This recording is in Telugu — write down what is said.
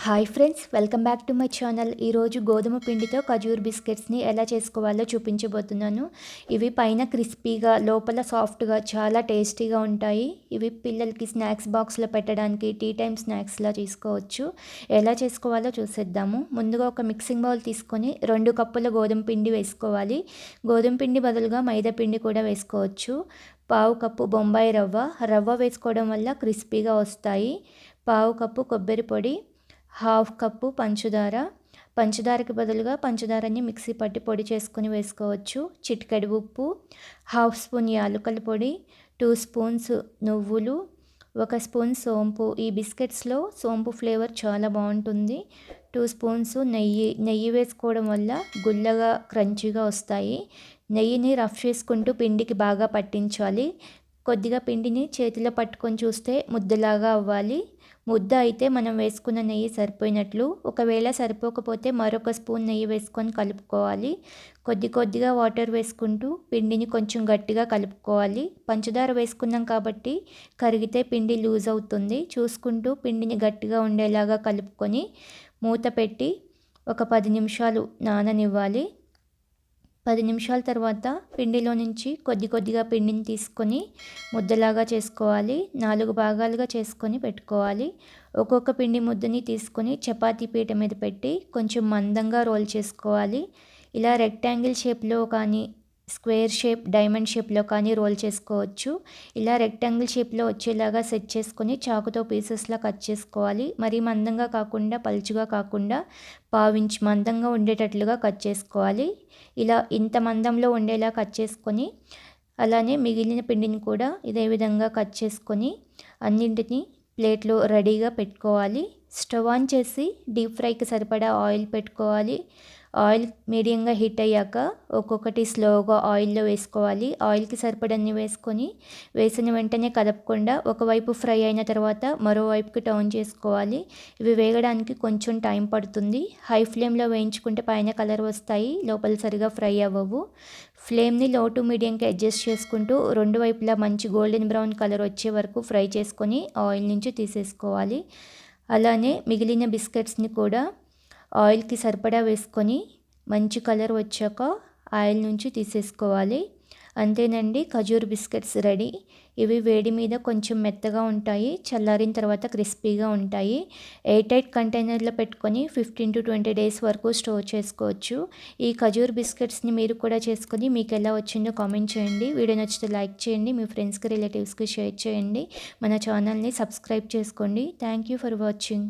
Hi friends, welcome back to my channel. ఈరోజు గోధుమ పిండితో ఖజూర్ బిస్కెట్స్ని ఎలా చేసుకోవాలో చూపించబోతున్నాను. ఇవి పైన క్రిస్పీగా లోపల సాఫ్ట్గా చాలా టేస్టీగా ఉంటాయి. ఇవి పిల్లలకి స్నాక్స్ బాక్స్లో పెట్టడానికి టీ టైమ్ స్నాక్స్లా తీసుకోవచ్చు. ఎలా చేసుకోవాలో చూసేద్దాము. ముందుగా ఒక మిక్సింగ్ బౌల్ తీసుకొని 2 కప్పుల గోధుమ పిండి వేసుకోవాలి. గోధుమ పిండి బదులుగా మైదా పిండి కూడా వేసుకోవచ్చు. పావు కప్పు బొంబాయి రవ్వ వేసుకోవడం వల్ల క్రిస్పీగా వస్తాయి. పావు కప్పు కొబ్బరి పొడి, హాఫ్ కప్పు పంచదారకి బదులుగా పంచదారని మిక్సీ పట్టి పొడి చేసుకొని వేసుకోవచ్చు. చిటికెడు ఉప్పు, హాఫ్ స్పూన్ యాలకుల పొడి, 2 స్పూన్స్ నువ్వులు, 1 స్పూన్ సోంపు. ఈ బిస్కెట్స్లో సోంపు ఫ్లేవర్ చాలా బాగుంటుంది. 2 స్పూన్స్ నెయ్యి వేసుకోవడం వల్ల గుల్లగా క్రంచీగా వస్తాయి. నెయ్యిని రఫ్ చేసుకుంటూ పిండికి బాగా పట్టించాలి. కొద్దిగా పిండిని చేతిలో పట్టుకొని చూస్తే ముద్దలాగా అవ్వాలి. ముద్ద అయితే మనం వేసుకున్న నెయ్యి సరిపోయినట్లు. ఒకవేళ సరిపోకపోతే మరొక స్పూన్ నెయ్యి వేసుకొని కలుపుకోవాలి. కొద్దిగా వాటర్ వేసుకుంటూ పిండిని కొంచెం గట్టిగా కలుపుకోవాలి. పంచదార వేసుకున్నాం కాబట్టి కరిగితే పిండి లూజ్ అవుతుంది. చూసుకుంటూ పిండిని గట్టిగా ఉండేలాగా కలుపుకొని మూత పెట్టి ఒక 10 నిమిషాలు నాననివ్వాలి. 10 నిమిషాల తర్వాత పిండిలో నుంచి కొద్దిగా పిండిని తీసుకొని ముద్దలాగా చేసుకోవాలి. 4 భాగాలుగా చేసుకొని పెట్టుకోవాలి. ఒక్కొక్క పిండి ముద్దని తీసుకొని చపాతీ పీట మీద పెట్టి కొంచెం మందంగా రోల్ చేసుకోవాలి. ఇలా రెక్టాంగిల్ షేప్లో కానీ స్క్వేర్ షేప్, డైమండ్ షేప్లో కానీ రోల్ చేసుకోవచ్చు. ఇలా రెక్టాంగిల్ షేప్లో వచ్చేలాగా సెట్ చేసుకొని చాకుతో పీసెస్లా కట్ చేసుకోవాలి. మరీ మందంగా కాకుండా పలుచుగా కాకుండా పావించి మందంగా ఉండేటట్లుగా కట్ చేసుకోవాలి. ఇలా ఇంత మందంలో ఉండేలా కట్ చేసుకొని అలానే మిగిలిన పిండిని కూడా ఇదే విధంగా కట్ చేసుకొని అన్నింటినీ ప్లేట్లో రెడీగా పెట్టుకోవాలి. స్టవ్ ఆన్ చేసి డీప్ ఫ్రైకి సరిపడా ఆయిల్ పెట్టుకోవాలి. ఆయిల్ మీడియంగా హీట్ అయ్యాక ఒక్కొక్కటి స్లోగా ఆయిల్లో వేసుకోవాలి. ఆయిల్కి సరిపడన్ని వేసుకొని వేసిన వెంటనే కదపకుండా ఒకవైపు ఫ్రై అయిన తర్వాత మరోవైపుకి టర్న్ చేసుకోవాలి. ఇవి వేగడానికి కొంచెం టైం పడుతుంది. హై ఫ్లేమ్లో వేయించుకుంటే పైన కలర్ వస్తాయి, లోపల సరిగా ఫ్రై అవ్వవు. ఫ్లేమ్ని లో టు మీడియంకి అడ్జస్ట్ చేసుకుంటూ 2 వైపులా మంచి గోల్డెన్ బ్రౌన్ కలర్ వచ్చే వరకు ఫ్రై చేసుకొని ఆయిల్ నుంచి తీసేసుకోవాలి. అలానే మిగిలిన బిస్కెట్స్ని కూడా ఆయిల్కి సరిపడా వేసుకొని మంచి కలర్ వచ్చాక ఆయిల్ నుంచి తీసేసుకోవాలి. అంతేనండి, ఖజూర్ బిస్కెట్స్ రెడీ. ఇవి వేడి మీద కొంచెం మెత్తగా ఉంటాయి, చల్లారిన తర్వాత క్రిస్పీగా ఉంటాయి. ఎయిర్ టైట్ కంటైనర్లో పెట్టుకొని 15 to 20 డేస్ వరకు స్టోర్ చేసుకోవచ్చు. ఈ ఖజూర్ బిస్కెట్స్ని మీరు కూడా చేసుకొని మీకు ఎలా వచ్చిందో కామెంట్ చేయండి. వీడియో నచ్చితే లైక్ చేయండి, మీ ఫ్రెండ్స్కి రిలేటివ్స్కి షేర్ చేయండి. మన ఛానల్ని సబ్స్క్రైబ్ చేసుకోండి. Thank you for watching.